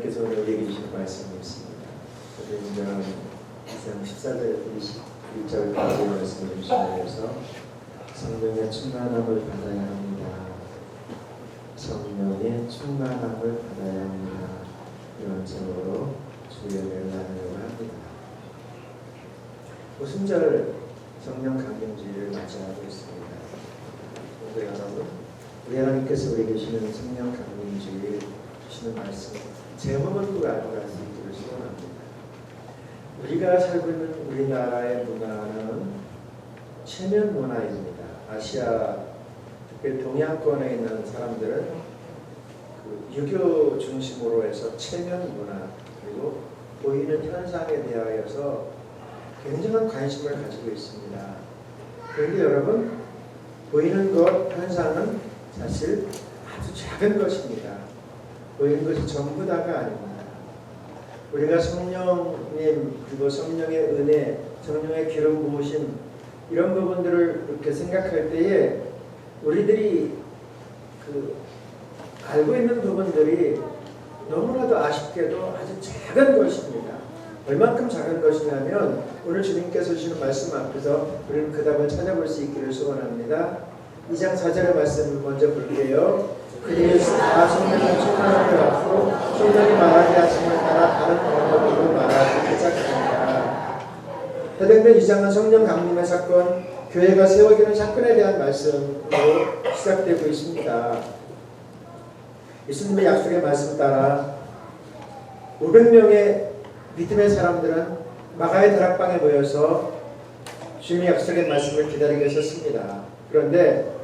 하나님께서 오늘 우리에게 주시는 말씀이 있습니다. 사도행전 2장 14절 21절까지 말씀을 주시면서 성령의 충만함을 받아야 합니다. 성령의 충만함을 받아야 합니다. 이런 제목으로 주연을 나누려고 합니다. 오순절 성령 강림주의를 맞이하고 있습니다. 오늘 여러분, 우리 하나님께서 우리에게 주시는 성령 강림주의 주시는 말씀 제목을 꼭 알고 갈 수 있기를 소원합니다. 우리가 살고 있는 우리나라의 문화는 체면 문화입니다. 아시아, 특히 동양권에 있는 사람들은 그 유교 중심으로 해서 체면 문화 그리고 보이는 현상에 대하여서 굉장한 관심을 가지고 있습니다. 그런데 여러분, 보이는 것, 현상은 사실 아주 작은 것입니다. 보이는 것이 전부 다가 아닙니다. 우리가 성령님 그리고 성령의 은혜, 성령의 기름 부으심 이런 부분들을 이렇게 생각할 때에 우리들이 알고 있는 부분들이 너무나도 아쉽게도 아주 작은 것입니다. 얼만큼 작은 것이냐면 오늘 주님께서 주시는 말씀 앞에서 우리는 그 답을 찾아볼 수 있기를 소원합니다. 2장 4절의 말씀 먼저 볼게요. 그들이 다 성령을 충만하게 앞으로 성령이 말하게 하심을 따라 다른 언어로 말하기 시작합니다. 사도행전 2장은 성령 강림의 사건, 교회가 세워지는 사건에 대한 말씀으로 시작되고 있습니다. 예수님의 약속의 말씀 따라 500명의 믿음의 사람들은 마가의 다락방에 모여서 주님의 약속의 말씀을 기다리고 있었습니다. 그런데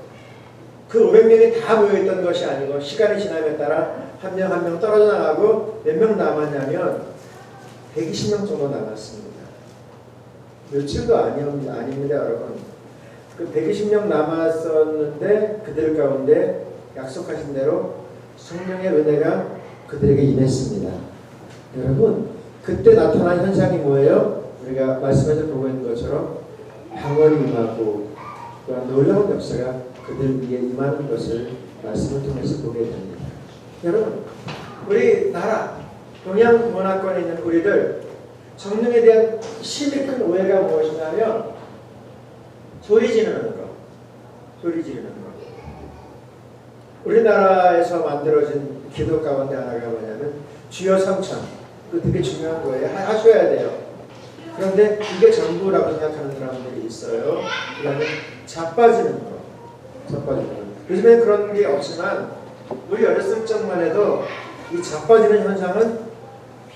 그 500명이 다 모여있던 것이 아니고 시간이 지남에 따라 한 명 한 명 떨어져 나가고 몇 명 남았냐면 120명 정도 남았습니다. 며칠도 아닙니다 여러분. 그 120명 남았었는데 그들 가운데 약속하신 대로 성령의 은혜가 그들에게 임했습니다. 여러분, 그때 나타난 현상이 뭐예요? 우리가 말씀에서 보고 있는 것처럼 방언이 임하고 또한 놀라운 역사가 그들 위에 임하는 것을 말씀을 통해서 보게 됩니다. 여러분, 우리나라 동양 문화권에 있는 우리들 성령에 대한 심히 큰 오해가 무엇이냐면 소리 지르는 것. 우리나라에서 만들어진 기도 가운데 하나가 뭐냐면 주여 성천. 그 되게 중요한 거예요. 하셔야 돼요. 그런데 이게 전부라고 생각하는 사람들이 있어요. 그 다음에 자빠지는 거. 요즘에 그런 게 없지만 우리 어렸을 적만 해도 이 자빠지는 현상은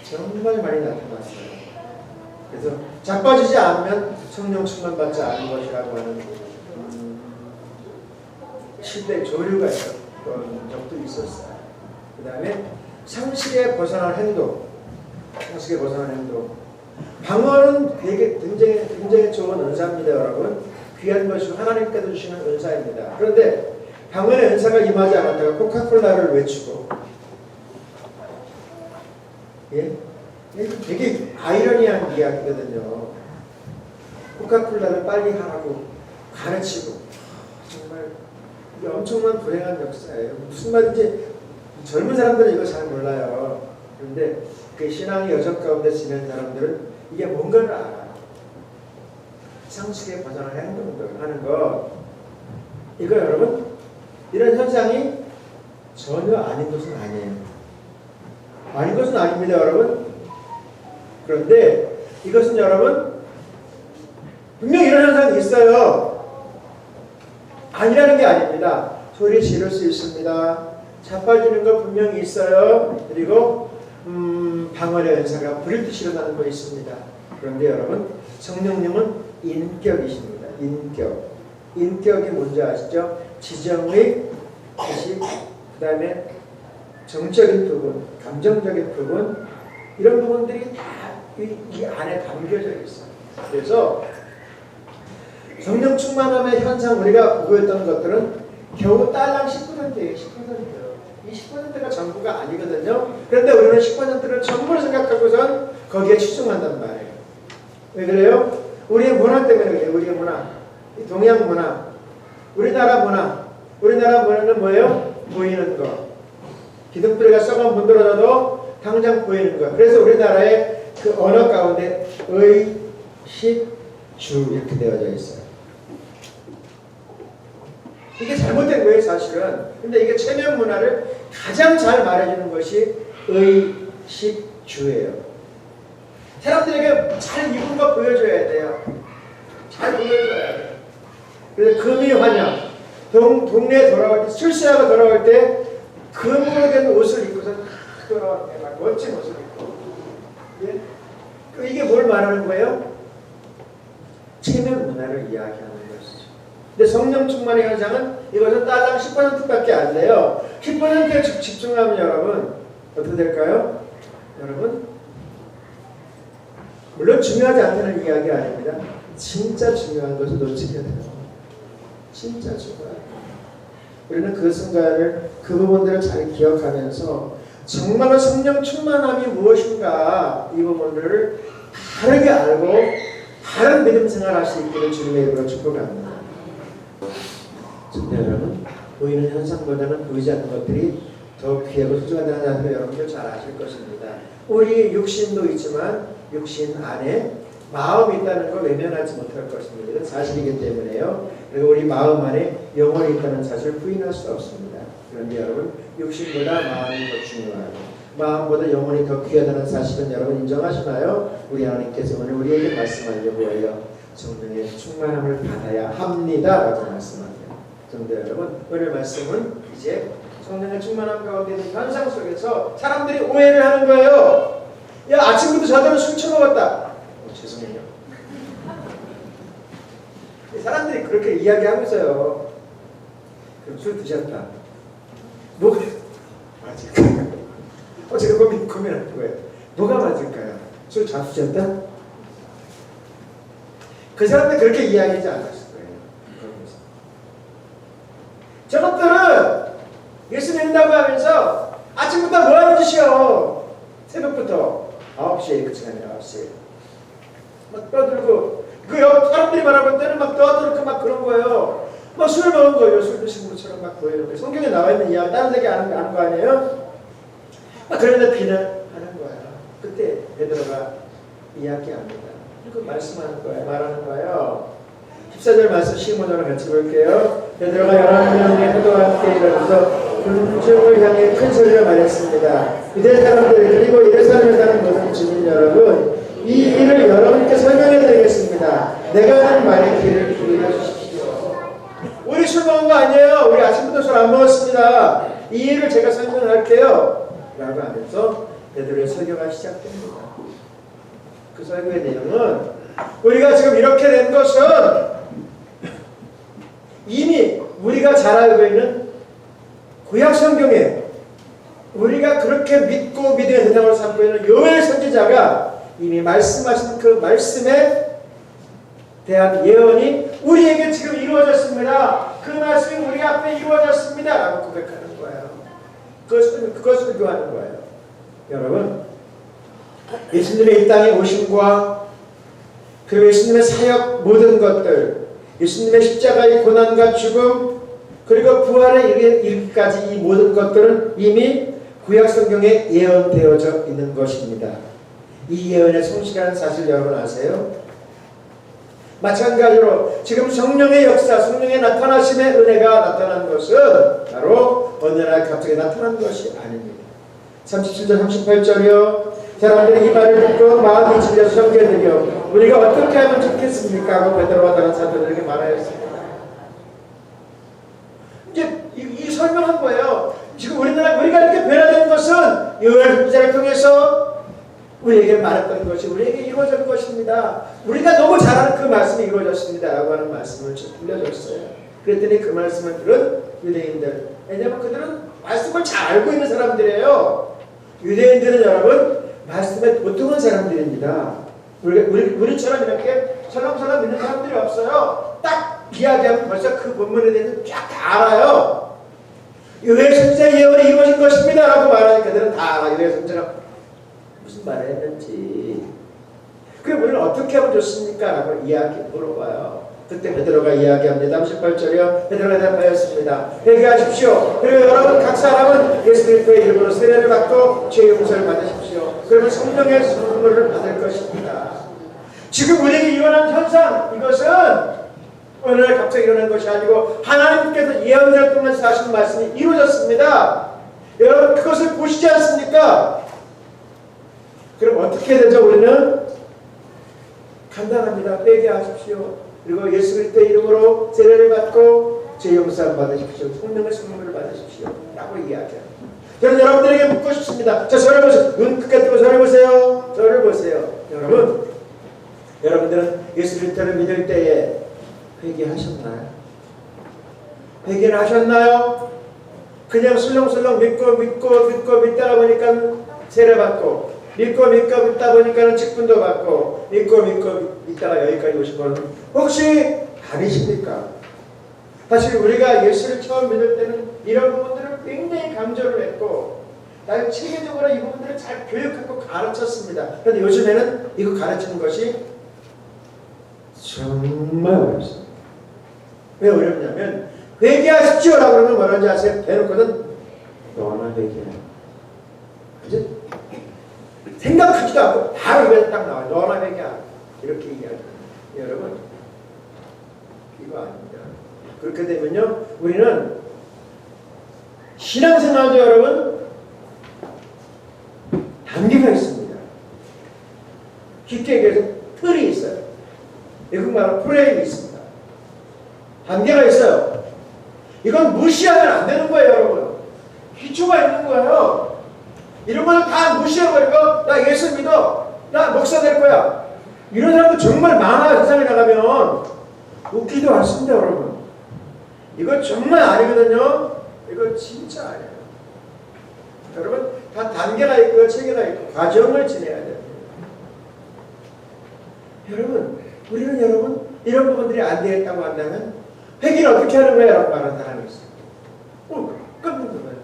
정말 많이 나타났어요. 그래서 자빠지지 않으면 성령 충만 받지 않은 것이라고 하는 시대 조류가 있었던 적도 있었어요. 그 다음에 상식에 벗어난 행동. 방언은 되게 굉장히 좋은 은사입니다, 여러분. 귀한 것이고 하나님께서 주시는 은사입니다. 그런데 방언의 은사가 임하지 않았다가 코카콜라를 외치고, 되게 아이러니한 이야기거든요. 코카콜라를 빨리 하라고 가르치고, 정말 이게 엄청난 불행한 역사예요. 무슨 말인지 젊은 사람들은 이거 잘 몰라요. 그런데 그 신앙의 여정 가운데 지낸 사람들은 이게 뭔가를 알아요. 상식에 벗어난 행동들 하는 것. 이거 여러분, 이런 현상이 전혀 아닌 것은 아니에요. 아닌 것은 아닙니다, 여러분. 그런데 이것은 여러분, 분명히 이런 현상이 있어요. 아니라는 게 아닙니다. 소리 지를 수 있습니다. 자빠지는 거 분명히 있어요. 그리고 방언의 은사가 불을 듯이 일어나는 거 있습니다. 그런데 여러분, 성령님은 인격이십니다. 인격이 뭔지 아시죠? 지정의 뜻이, 그 다음에 정적인 부분, 감정적인 부분, 이런 부분들이 다 이 안에 담겨져 있어요. 그래서 성령 충만함의 현상, 우리가 보고 있던 것들은 겨우 딸랑 10%예요. 10%. 이 10%가 전부가 아니거든요. 그런데 우리는 10%를 전부를 생각하고선 거기에 치중한단 말이에요. 왜 그래요? 우리의 문화 때문에 그래요. 우리의 문화. 동양 문화. 우리나라 문화는 뭐예요? 보이는 거. 기둥뿌리가 썩어 문드러져도 당장 보이는 것. 그래서 우리나라의 그 언어 가운데 의식주 이렇게 되어져 있어요. 이게 잘못된 거예요, 사실은. 근데 이게 체면 문화를 가장 잘 말해주는 것이 의식주예요. 사람들에게 잘 입은 거 보여줘야 돼요. 잘 보여줘야 돼요. 그래서 금이환영, 동네에 돌아올 때, 출세하고 돌아올 때 금으로 된 옷을 입고서 돌아올 때 막 멋진 옷을 입고. 예? 이게 뭘 말하는 거예요? 체면 문화를 이야기하는 것이죠. 근데 성령 충만의 현상은 이것은 딸랑 10%밖에 안 돼요. 10%에 집중하면 여러분 어떻게 될까요? 여러분 물론 중요하지 않다는 이야기 아닙니다. 진짜 중요한 것을 놓치게 돼요. 진짜 중요해요. 우리는 그 순간을 그 부분들을 잘 기억하면서 정말로 성령 충만함이 무엇인가 이 부분들을 바르게 알고 바른 믿음 생활할 수 있기를 주님의 이름으로 축복합니다. 근데 여러분 보이는 현상보다는 보이지 않는 것들이 더 귀하고 소중하다는 사실을 여러분들 잘 아실 것입니다. 우리 육신도 있지만 육신 안에 마음이 있다는 걸 외면하지 못할 것입니다. 이건 사실이기 때문에요. 그리고 우리 마음 안에 영혼이 있다는 사실을 부인할 수 없습니다. 그런데 여러분 육신보다 마음이 더 중요하고 마음보다 영혼이 더 귀하다는 사실은 여러분 인정하시나요? 우리 하나님께서 오늘 우리에게 말씀하려고 해요. 성령의 충만함을 받아야 합니다 라고 말씀하세요. 그런데 여러분 오늘 말씀은 이제 성령의 충만함 가운데 있는 현상 속에서 사람들이 오해를 하는 거예요. 야 아침부터 저들은 술 처먹었다. 죄송해요. 사람들이 그렇게 이야기하고 있어요. 그럼 술 드셨다. 뭐가 맞을까요? 제가 고민하는 거예요. 뭐가 맞을까요? 술 자주 드셨다? 그 사람들 그렇게 이야기하지 않았을 거예요. 저것들은 예수 믿는다고 하면서 아침부터 뭐 하는 짓이요? 새벽부터 9시에 그 시간이 9시에 막 떠들고 그 사람들이 말하고 때는 막 떠들고 막 그런 거예요. 막 술 먹은 거예요. 술 드신 것처럼 막 보여요. 성경에 나와 있는 이야기 다른 데게 아는 거 아니에요? 막 그런데 비난하는 거예요. 그때 베드로가 이야기합니다. 그리고 말씀하는 거예요. 말하는 거예요. 14절 말씀 15절을 같이 볼게요. 베드로가 11명의 사도와 함께 일어나서 군중을 향해 큰 소리로 말했습니다. 유대 사람들 그리고 예루살렘에 사는 모든 주민 여러분, 이 일을 여러분께 설명해 드리겠습니다. 내가 하는 말의 귀를 기울여 주십시오. 우리 술 먹은 거 아니에요. 우리 아침부터 술 안 먹었습니다. 이 일을 제가 설명할게요 라고 하면서 베드로의 설교가 시작됩니다. 그 설교의 내용은 우리가 지금 이렇게 된 것은 이미 우리가 잘 알고 있는 구약 성경에 우리가 그렇게 믿고 믿음의 대상으로 삼고 있는 요엘 선지자가 이미 말씀하신 그 말씀에 대한 예언이 우리에게 지금 이루어졌습니다. 그 말씀이 우리 앞에 이루어졌습니다 라고 고백하는 거예요. 그것을 설교하는 거예요. 여러분 예수님의 이 땅에 오심과 그 예수님의 사역 모든 것들, 예수님의 십자가의 고난과 죽음 그리고 부활에 이르기까지 이 모든 것들은 이미 구약 성경에 예언되어져 있는 것입니다. 이 예언의 성취라는 사실 여러분 아세요? 마찬가지로 지금 성령의 역사, 성령의 나타나심의 은혜가 나타난 것은 바로 어느 날 갑자기 나타난 것이 아닙니다. 37절 38절이요. 사람들이 이 말을 듣고 마음이 질려서 섬겨드려 우리가 어떻게 하면 좋겠습니까? 하고 베드로와 다른 사도들에게 말하였습니다. 이제 이 설명한 거예요. 지금 우리가 이렇게 변화된 것은 요엘 선지자를 통해서 우리에게 말했던 것이 우리에게 이루어진 것입니다. 우리가 너무 잘 아는 그 말씀이 이루어졌습니다 라고 하는 말씀을 들려줬어요. 그랬더니 그 말씀을 들은 유대인들, 왜냐하면 그들은 말씀을 잘 알고 있는 사람들이에요. 유대인들은 여러분 말씀에 보통한 사람들입니다. 우리처럼 이렇게 설렁설렁 믿는 사람들이 없어요. 딱 이야기하면 벌써 그 본문에 대해서 쫙 다 알아요. 요엘 선지자의 예언이 이루어진 것입니다 라고 말하니까 그들은 다 알아. 요엘 선지자가 무슨 말을 했는지. 그럼 우리는 어떻게 하면 좋습니까? 라고 물어봐요. 그때 베드로가 이야기합니다. 38절이요. 베드로가 대답하였습니다. 회개하십시오. 그리고 여러분 각 사람은 예수 그리스도의 이름으로 세례를 받고 죄 용서를 받으십시오. 그러면 성령의 선물을 받을 것입니다. 지금 우리에게 일어난 현상, 이것은 어느 날 갑자기 일어난 것이 아니고 하나님께서 예언자를 통해서 하신 말씀이 이루어졌습니다. 여러분 그것을 보시지 않습니까? 그럼 어떻게 되죠? 우리는 간단합니다. 회개하십시오. 그리고 예수 그리스도의 이름으로 세례를 받고 죄 용서 받으십시오. 성령의 선물을 받으십시오. 라고 이야기합니다. 저는 여러분들에게 묻고 싶습니다. 자, 저를 보세요. 눈 크게 뜨고 저를 보세요. 저를 보세요. 여러분들은 예수 그리스도를 믿을 때에 회개하셨나요? 회개를 하셨나요? 그냥 술렁술렁 믿고 믿다가 보니까 세례받고 믿고 믿다 보니까 직분도 받고 믿고 믿다가 여기까지 오신 분은 혹시 아니십니까? 사실 우리가 예수를 처음 믿을 때는 이런 부분들을 굉장히 강조를 했고 나는 체계적으로 이 부분들을 잘 교육하고 가르쳤습니다. 그런데 요즘에는 이거 가르치는 것이 정말 어렵습니다. 왜 어렵냐면 회개하십시오라고 그러면 뭐라는지 아세요? 대놓고는 너나 회개해. 그죠? 생각하지도 않고 바로 입에서 딱 나와요. 너나 회개하라. 이렇게 얘기하죠. 여러분 이거 아닙니다. 그렇게 되면요 우리는 신앙생활도 여러분 단계가 있습니다. 쉽게 얘기해서 틀이 있어요. 이것말로 프레임이 있습니다. 단계가 있어요. 이건 무시하면 안 되는 거예요, 여러분. 기초가 있는 거예요. 이런 거는 다 무시해버리고 나 예수 믿어. 나 목사 될 거야. 이런 사람도 정말 많아요. 세상에 나가면. 웃기도 않습니다, 여러분. 이거 정말 아니거든요. 이거 진짜 아니에요. 여러분 다 단계가 있고 체계가 있고 과정을 지내야 돼요. 우리는 이런 부분들이 안 되겠다고 한다면 회개를 어떻게 하는 거야? 라고 말하는 사람이 있어요. 끊는 거예요.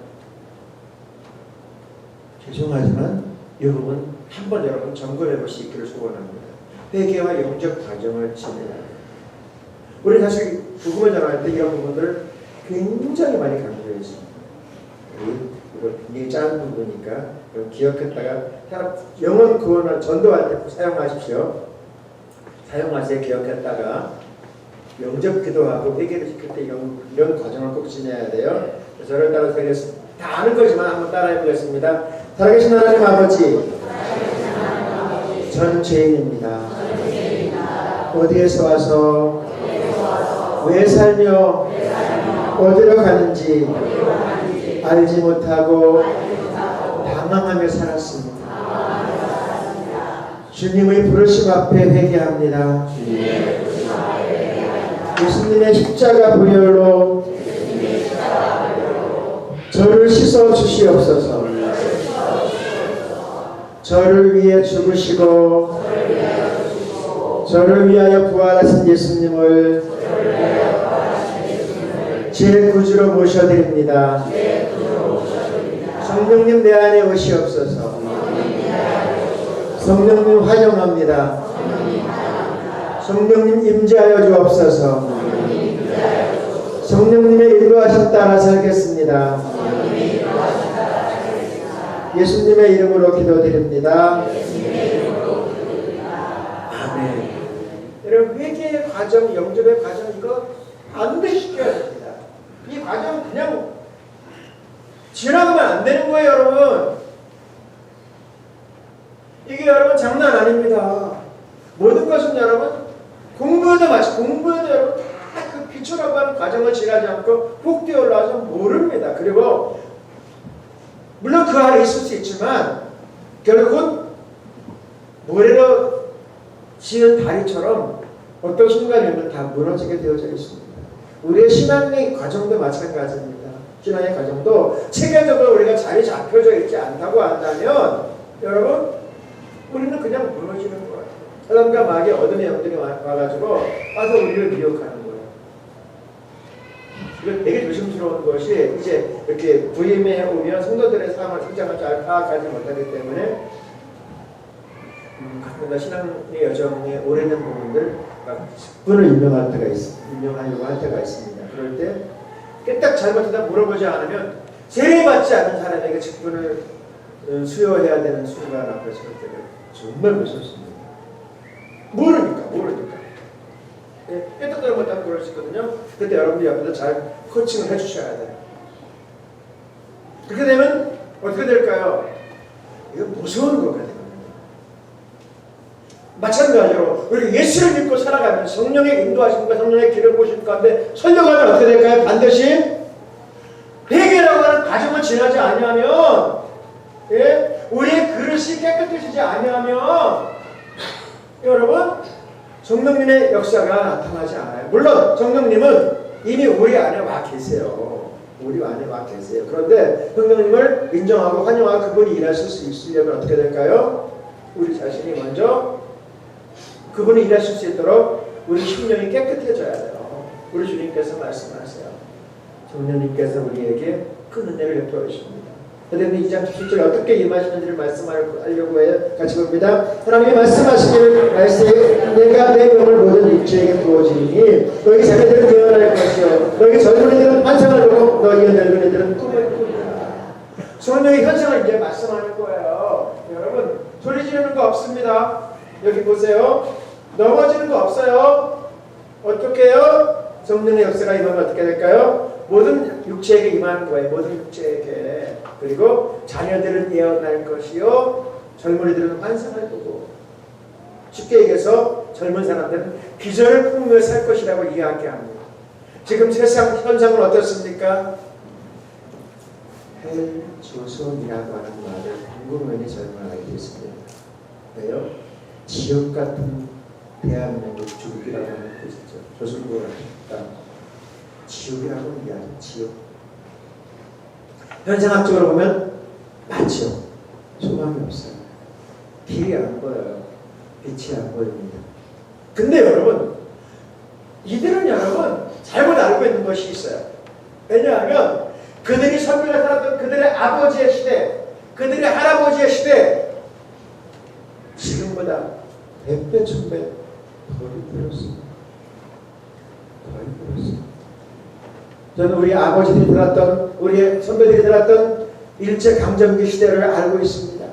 죄송하지만 이 부분 한번 여러분 점검해 볼 수 있기를 소원합니다. 회개와 영적 과정을 지내야 돼요. 우리 사실 복음을 전할 때 이런 부분들을 굉장히 많이 강조했습니다. 이거 굉장히 작은 부분이니까 기억했다가 영혼 구원을 전도할 때 사용하십시오. 사용하세요. 기억했다가 영접 기도하고 회개를 시킬 때 이런 과정을 꼭 지내야 돼요. 저를 따라서 하겠습니다. 다 아는 거지만 한번 따라해 보겠습니다. 살아계신 하나님 아버지, 저는 죄인입니다. 어디에서 와서 왜 살며 어디로 가는지 알지 못하고 방황하며 살았습니다. 주님의 부르심 앞에 회개합니다. 예수님의 십자가 보혈로 저를 씻어 주시옵소서. 저를 위해 죽으시고 저를 위하여 부활하신 예수님을 제 구주로 모셔드립니다. 성령님 내 안에 오시옵소서. 성령님 환영합니다. 성령님 임재하여 주옵소서. 성령님의 인도하심 따라 살겠습니다. 예수님의 이름으로 기도드립니다. 아멘. 여러분 회개의 과정, 영접의 과정 이거 반드시 시켜야 됩니다. 이 과정 그냥 지나가면 안 되는 거예요, 여러분. 이게 여러분 장난 아닙니다. 모든 것은 여러분 공부에도 여러분 다 그 기초라고 하는 과정을 지나지 않고 훅 뛰어 올라와서 모릅니다. 그리고 물론 그 안에 있을 수 있지만 결국은 모래로 지은 다리처럼 어떤 순간에는 다 무너지게 되어져 있습니다. 우리의 신앙의 과정도 마찬가지입니다. 신앙의 과정도 체계적으로 우리가 자리 잡혀져 있지 않다고 한다면 여러분 우리는 그냥 무너지는 거예요. 사람과 마귀 어둠의 영들이 와가지고 와서 우리를 미혹하는 거예요. 이건 되게 조심스러운 것이 이제 이렇게 부임에 오면 성도들의 삶을 성장을 잘 파악하지 못하기 때문에 가끔가 신앙의 여정에 오래된 부분들 직분을 임명하려고 할 때가 있습니다. 그럴 때 깨딱 잘못하다 물어보지 않으면 세례받지 않는 사람에게 직분을 수여해야 되는 순간 앞에 설 때는 정말 무섭습니다. 모르니까. 깨끗하게 못하면 그럴 수 있거든요. 그때 여러분들 옆에서 잘 코칭을 해주셔야 돼요. 그렇게 되면 어떻게 될까요? 이거 무서운 거거든요. 마찬가지로 우리 예수를 믿고 살아가면 성령의 인도하심과 성령의 길을 보실 가운데 설명하면 어떻게 될까요? 반드시 회개라고 하는 과정을 지나지 아니하면, 우리의 그릇이 깨끗해지지 아니하면 여러분 성령님의 역사가 나타나지 않아요. 물론 성령님은 이미 우리 안에 와 계세요. 우리 안에 와 계세요. 그런데 성령님을 인정하고 환영하고 그분이 일하실 수 있으려면 어떻게 될까요? 우리 자신이 먼저 그분이 일하실 수 있도록 우리 심령이 깨끗해져야 돼요. 우리 주님께서 말씀하세요. 성령님께서 우리에게 큰 은혜를 베풀어 주십니다. 그런데 2장 17절에 어떻게 임하시는지를 말씀하려고 해요. 같이 봅니다. 하나님이 말씀하시기를 말씀에 내가 내 몸을 모든 육체에게 부어주리니 너희 자녀들은 깨어날 것이요 너희 젊은이들은 환상을 보고 너희 늙은이들은 꿈을 꾸리라. 성령의 현상을 이제 말씀하는 거예요. 여러분 소리 지르는 거 없습니다. 여기 보세요. 넘어지는 거 없어요. 어떻게 해요? 성령의 역사가 임하면 어떻게 될까요? 모든 육체에게 임하는 거예요. 모든 육체에게. 그리고 자녀들은 예언할 것이요 젊은이들은 환상을 보고. 쉽게 얘기해서 젊은 사람들은 비전을 품으며 살 것이라고 이야기합니다. 지금 세상 현상은 어떻습니까? 헬조선이라고 하는 말을 궁금하게 설명하게 됐습니다. 왜요? 지옥 같은 대한민국 주국이라고 하는 뜻이죠. 조선국을 하니까 지옥이라고 이야기해요. 지옥. 현상학적으로 보면 맞죠. 소망이 없어요. 길이 안 보여요. 빛이 안 보입니다. 근데 여러분 이들은 여러분 잘못 알고 있는 것이 있어요. 왜냐하면 그들이 선비가 살았던 그들의 아버지의 시대, 그들의 할아버지의 시대 지금보다 100배, 1000배 더 힘들었습니다. 더 힘들었습니다. 저는 우리 아버지들이 살았던, 우리의 선배들이 살았던 일제강점기 시대를 알고 있습니다.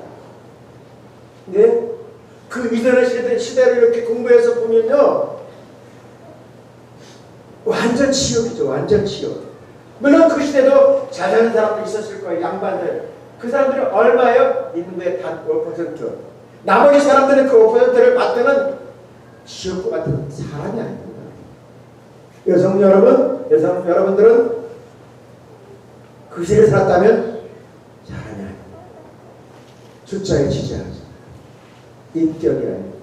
네? 그 이전의 시대를 이렇게 공부해서 보면요, 완전 지옥이죠. 완전 지옥. 물론 그 시대도 잘 사는 사람도 있었을 거예요. 양반들. 그 사람들은 얼마예요? 인구의 단 5%. 나머지 사람들은 그 5%를 받드는 지옥과 같은 사람이 아닙니다. 여러분들은 그 시대를 살았다면 사람이 아닙니다. 숫자에 치지하지. 인격이 아닙니다.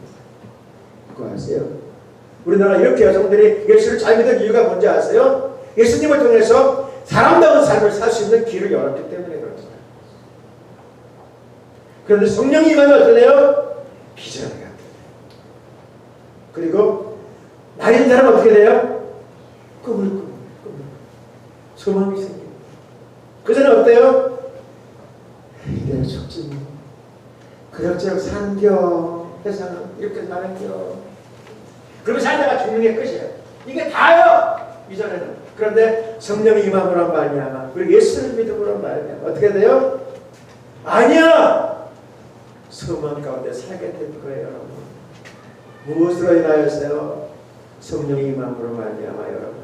그거 아세요? 우리나라 이렇게 여성들이 예수를 잘 믿은 이유가 뭔지 아세요? 예수님을 통해서 사람다운 삶을 살 수 있는 길을 열었기 때문에 그렇습니다. 그런데 성령이 임하면 어떻게 돼요? 비전을 갖게 돼요. 그리고 나이 든 사람은 어떻게 돼요? 꿈을 소망이 생깁니다. 그 전에 어때요? 내가 죽지 그럭저럭 산겨 세상은 이렇게 사는겨. 그러면 살다가 죽는 게 끝이에요. 이게 다예요. 이전에는. 그런데 성령이 임함으로 말미암아 그리고 예수를 믿음으로 말미암아 어떻게 돼요? 아니야. 소망 가운데 살게 될 거예요. 여러분. 무엇으로 인하여서요? 성령이 임함으로 말미암아 여러분.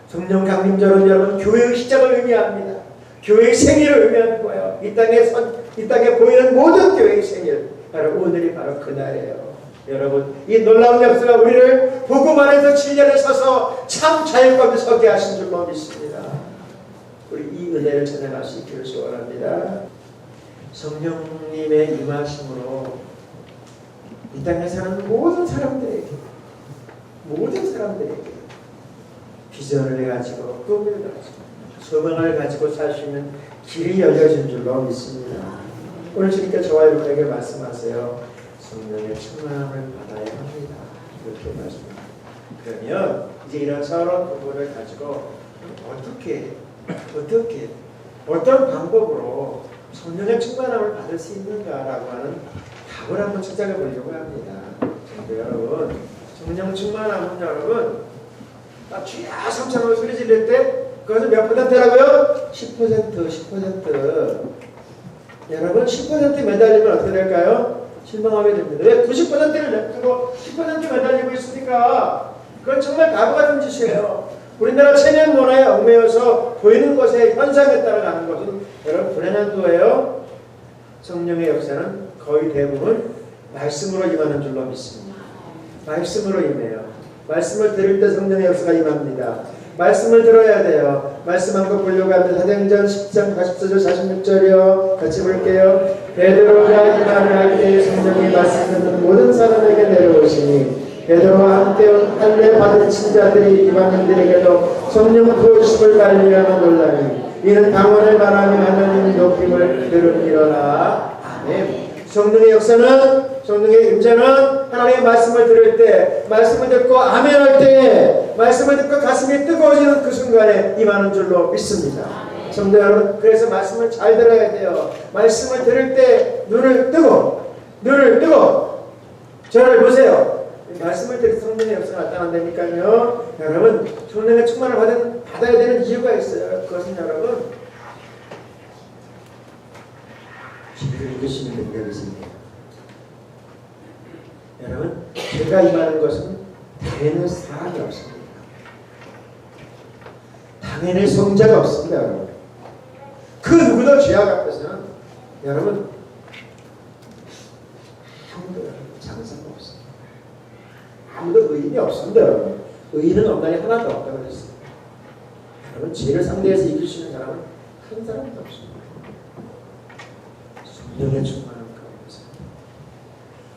성령 강림절은 여러분 교회의 시작을 의미합니다. 교회의 생일을 의미하는 거예요. 이 땅에 보이는 모든 교회의 생일 바로 오늘이 바로 그날이에요. 여러분 이 놀라운 역사가 우리를 복음 안에서 7년을 서서 참 자유 가운데 서게 하신 줄로 믿습니다. 우리 이 은혜를 전해갈 수 있기를 소원합니다. 성령님의 임하심으로 이 땅에 사는 모든 사람들에게 비전을 가지고 꿈을 가지고 소망을 가지고 살 수 있는 길이 열려진 줄로 믿습니다. 오늘 주님께 저와 여러분에게 말씀하세요. 성령의 충만함을 받아야 합니다. 이렇게 말씀합니다. 그러면 이제 이런 서러운 부분을 가지고 어떤 방법으로 성령의 충만함을 받을 수 있는가라고 하는 답을 한번 찾아가 보려고 합니다. 여러분, 성령 충만함은 여러분 딱 쥐야 삼창으로 소리 지를 때 그것은 몇 %라고요? 10%. 여러분 10% 매달리면 어떻게 될까요? 실망하게 됩니다. 왜 90%를 냅두고 10% 매달리고 있으니까 그건 정말 바보 같은 짓이에요. 우리나라 체면 문화에 얽매여서 보이는 것의 현상에 따라가는 것은 여러분 불행한 도예요. 성령의 역사는 거의 대부분 말씀으로 임하는 줄로 믿습니다. 말씀으로 임해요. 말씀을 들을 때 성령의 역사가 임합니다. 말씀을 들어야 돼요. 말씀 한 거 보려고 하면 사도행전 10장 44절 46절이요. 같이 볼게요. 베드로가 이 말을 할 때 성령이 말씀 듣는 모든 사람에게 내려오시니 베드로와 함께 온 할례 받은 신자들이 이방인들에게도 성령 부으심을 받으려는 놀라니 이는 강원을 말하며 하나님의 높임을 들으리로라. 아멘. 성령의 역사는 성령의 임재는 하나님의 말씀을 들을 때 말씀을 듣고 아멘할 때 말씀을 듣고 가슴이 뜨거워지는 그 순간에 임하는 줄로 믿습니다. 성도 여러분 그래서 말씀을 잘 들어야 돼요. 말씀을 들을 때 눈을 뜨고 저를 보세요. 말씀을 들을 때 성령의 역사가 나타난다니까요. 여러분 성령의 충만을 받아야 되는 이유가 있어요. 그것은 여러분 기도를 읽으시는 능력이 있습니다. 여러분 제가 임하는 것은 당해낼 사람이 없습니다. 당해낼 성자가 없습니다. 여러분 그 누구도 죄악 앞에서는 여러분 아무도 장사가 없습니다. 아무도 의인이 없습니다. 여러분 의인은 없나니 하나도 없다고 했습니다. 여러분 죄를 상대해서 이길 수 있는 사람은 한 사람도 없습니다. 성령의 충만함 가운데서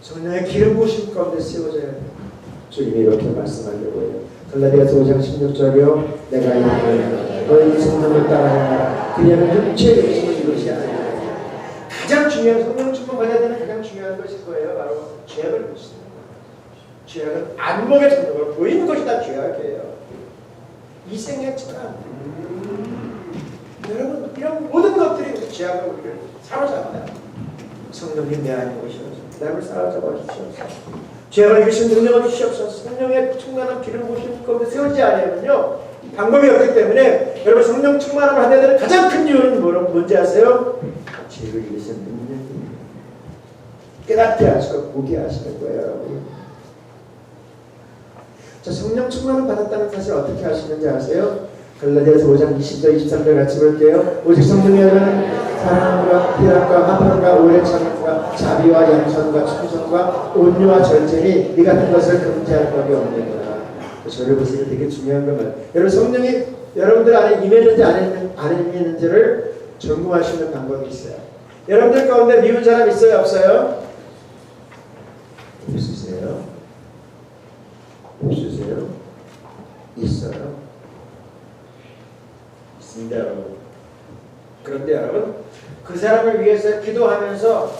성령의 기름 부으심 가운데 세워져야 돼요. 주님이 이렇게 말씀하려고요. 갈라디아서 5장 16절이요. 내가 이르노니 너희 성령을 따라하라. 그녀는 육체의 욕심을 이루지 아니하리라. 가장 중요한 성령 충만 받아야 되는 가장 중요한 것이 뭐예요? 바로 죄악을 묻습니다. 죄악은 안목에 잡는 걸 보이는 것이 다 죄악이에요. 이생의 철학. 여러분 이런 모든 것들이 죄악을 우리를 사로잡아요. 성령님 내 안에 오시옵소서. 나를 사로잡아 주시옵소서. 죄악을 이기신 능력을 주시옵소서. 성령의 충만한 기름 부으심 가운데 세우지 않으면요 방법이 없기 때문에 여러분 성령 충만함을 하게 되는 가장 큰 이유는 뭔지 아세요? 죄를 이기신 능력입니다. 깨닫게 하시고 보게 하시는 거예요. 여러분 자, 성령 충만을 받았다는 사실 어떻게 아시는지 아세요? 갈라디아서 5장 20절 23절 같이 볼게요. 오직 성령의 은혜는 사랑과 희락과 화평과 오래 참음과 자비와 양선과 충성과 온유와 절제니 이 같은 것을 금지할 법이 없느니라. 저를 보시면 되게 중요한 것만 여러분 성령이 여러분들 안에 임했는지 안 임했는지를 점검하시는 방법이 있어요. 여러분들 가운데 미운 사람 있어요? 없어요? 없으세요? 없으세요? 있어요? 있습니다 여러분. 그런데 여러분 그 사람을 위해서 기도하면서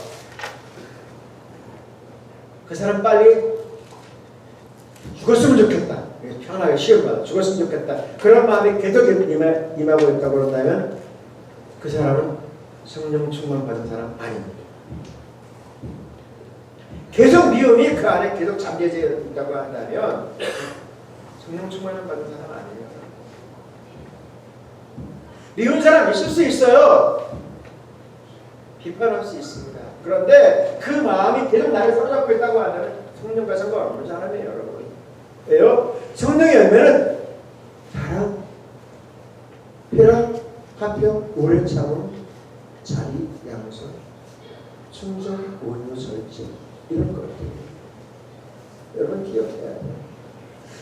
그 사람 빨리 죽었으면 좋겠다. 편하게 시험받아 죽었으면 좋겠다. 그런 마음이 계속 임하고 있다고 그런다면 그 사람은 성령 충만 받은 사람 아닙니다. 계속 미움이 그 안에 계속 잠겨져 있다고 한다면 성령 충만을 받은 사람 아니에요. 미운 사람 있을 수 있어요. 비판할 수 있습니다. 그런데 그 마음이 계속 나를 사로잡고 있다고 한다면 성령과 상관없는 사람이에요. 여러분 왜요? 성령의 열매는 사랑, 희락, 화평, 오래 참음, 자비, 양선, 충성, 온유, 절제 이런 것들이에요. 여러분 기억해야 돼요.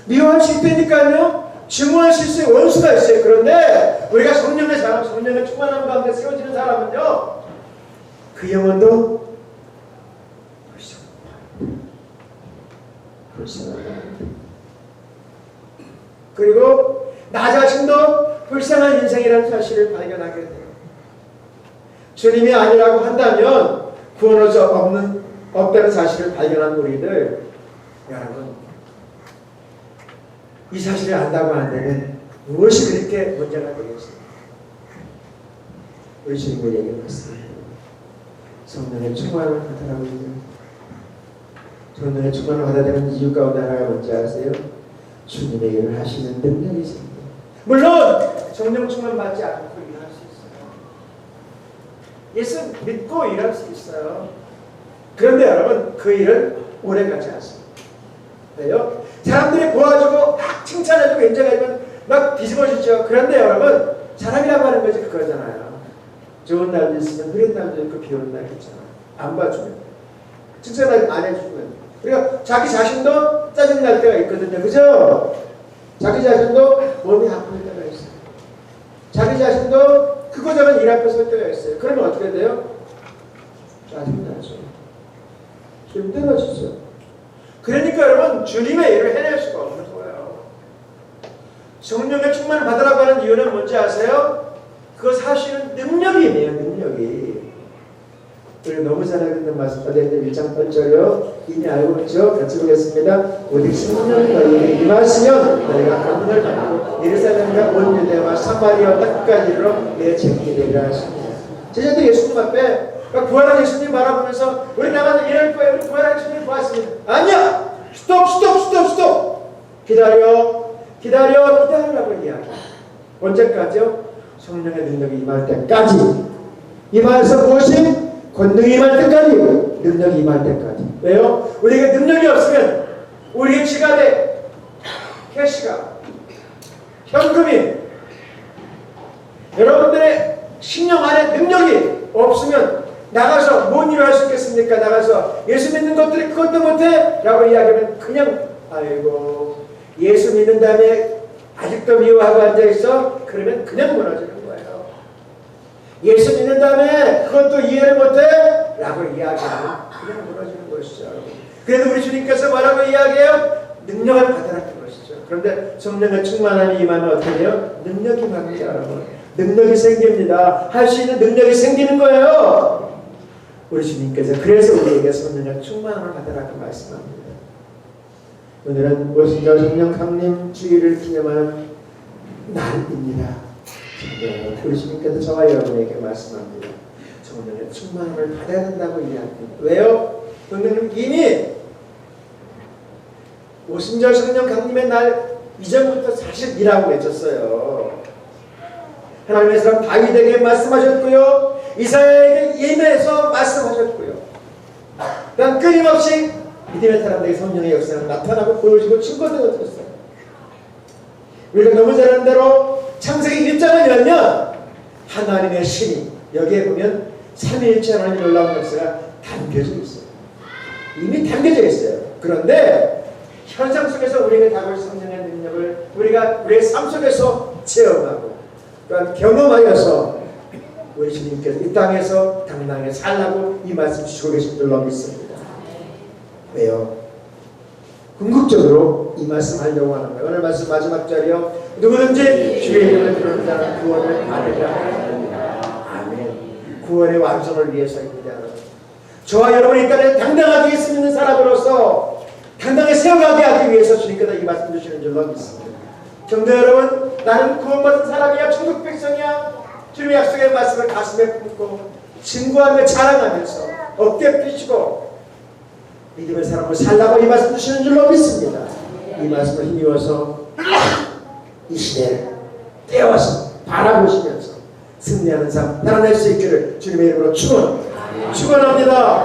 미워할 수 있다니까요. 증오할 수 있어요. 원수가 있어요. 그런데 우리가 성령의 사람, 성령의 충만함 가운데 세워지는 사람은요 그 영혼도 불쌍합니다. 그리고 나 자신도 불쌍한 인생이라는 사실을 발견하게 돼요. 주님이 아니라고 한다면 구원할 수 없다는 사실을 발견한 우리들 여러분 이 사실을 안다고 한다면 무엇이 그렇게 문제가 되겠어요? 우리 주님의 얘기를 했습니다. 성령의 충만을 받으라고요. 성령의 충만을 받아야 되는 이유 가운데 하나가 뭔지 아세요? 주님의 일을 하시는 능력이 있습니다. 물론 성령 충만 받지 않고 일할 수 있어요. 예수 믿고 일할 수 있어요. 그런데 여러분 그 일은 오래 가지 않습니다. 왜요? 사람들이 보아주고 막 칭찬해주고 인정해주면 막 뒤집어지죠. 그런데 여러분 사람이라고 하는 것이 그거잖아요. 좋은 날도 있으면 흐린 날도 있고 비 오는 날도 있잖아요. 안 봐주면 칭찬 안 해주면 그러니까 자기 자신도 짜증날 때가 있거든요. 그죠? 자기 자신도 몸이 아플 때가 있어요. 자기 자신도 그거저거 일 앞에 설 때가 있어요. 그러면 어떻게 돼요? 짜증나죠. 힘들어지죠. 그러니까 여러분 주님의 일을 해낼 수가 없는 거예요. 성령의 충만을 받으라고 하는 이유는 뭔지 아세요? 그거 사실은 능력이에요. 능력이. 우리 너무 잘 알고 있는 말씀 고린도서 1장 8절이요. 이미 알고 있죠? 같이 보겠습니다. 오직 성령이 너희에게 임하시면 너희가 권능을 받고 예루살렘과 온 유대와 사마리아 끝까지 이르러 내 증인이 되리라 하십니다. 제자들이 예수님 앞에 부활한 예수님 바라보면서 우리 나가서 일할 거예요. 우리 부활한 예수님 보았습니다. 아니야! 스톱! 기다리라고 이야기해요. 언제까지요? 성령의 능력이 임할 때까지. 임하여서 무엇이? 권능이 임할 때까지. 능력이 임할 때까지. 왜요? 우리에게 능력이 없으면 우리의 지갑에 캐시가 현금이 여러분들의 신령 안에 능력이 없으면 나가서 뭔 일을 할 수 있겠습니까? 나가서 예수 믿는 것들이 그것도 못해? 라고 이야기하면 그냥 아이고 예수 믿는 다음에 아직도 미워하고 앉아있어? 그러면 그냥 무너지는 거예요. 예수 믿는 다음에 그것도 이해를 못해? 라고 이야기하면 그냥 무너지는 것이죠. 그래도 우리 주님께서 뭐라고 이야기해요? 능력을 받으라는 것이죠. 그런데 성령의 충만함이 임하면 어떻게 돼요? 능력이 임합니다. 여러분. 능력이 생깁니다. 할 수 있는 능력이 생기는 거예요. 우리 주님께서 그래서 우리에게 성령의 충만함을 받으라고 말씀합니다. 오늘은 오순절 성령 강림 주일을 기념하는 날입니다. 우리 주님께서 저와 여러분에게 말씀합니다. 성령의 충만함을 받아야 된다고 이야기합니다. 왜요? 성령은 이미 오순절 성령 강림의 날 이전부터 사실 이라고 외쳤어요. 하나님의 사람 다윗에게 말씀하셨고요. 이사야에게 임해서 말씀하셨고요. 그냥 끊임없이 믿음의 사람들에게 성령의 역사가 나타나고 보여지고 증거되고 있었어요. 우리가 너무 잘 아는 대로 창세기 1장을 열면 하나님의 신이 여기에 보면 삼위일체 하나님의 놀라운 역사가 담겨져 있어요. 이미 담겨져 있어요. 그런데 현상 속에서 우리에게 다가올 성령의 능력을 우리가 우리의 삶 속에서 체험하고 또한 경험하여서 우리 주님께서 이 땅에서 당당하게 살라고 이 말씀 주시고 계신 줄로 믿습니다. 왜요? 궁극적으로 이 말씀 하려고 하는 거예요. 오늘 말씀 마지막 절이요. 누구든지 주의 이름을 부르는 자는 구원을 받으리라 합니다. 아멘. 구원의 완성을 위해서입니다. 저와 여러분이 이 땅에 당당하게 예수 믿는 사람으로서 당당히 세워가게 하기 위해서 주님께서 이 말씀 주시는 줄로 믿습니다. 성도 여러분, 나는 구원받은 사람이야, 천국 백성이야. 주님의 약속의 말씀을 가슴에 품고 증거하며 자랑하면서 어깨 펴시고 믿음의 사람을 살라고 이 말씀 주시는 줄로 믿습니다. 이 말씀을 힘입어서 이 시대를 떼어서 바라보시면서 승리하는 삶 살아낼 수 있기를 주님의 이름으로 축원합니다.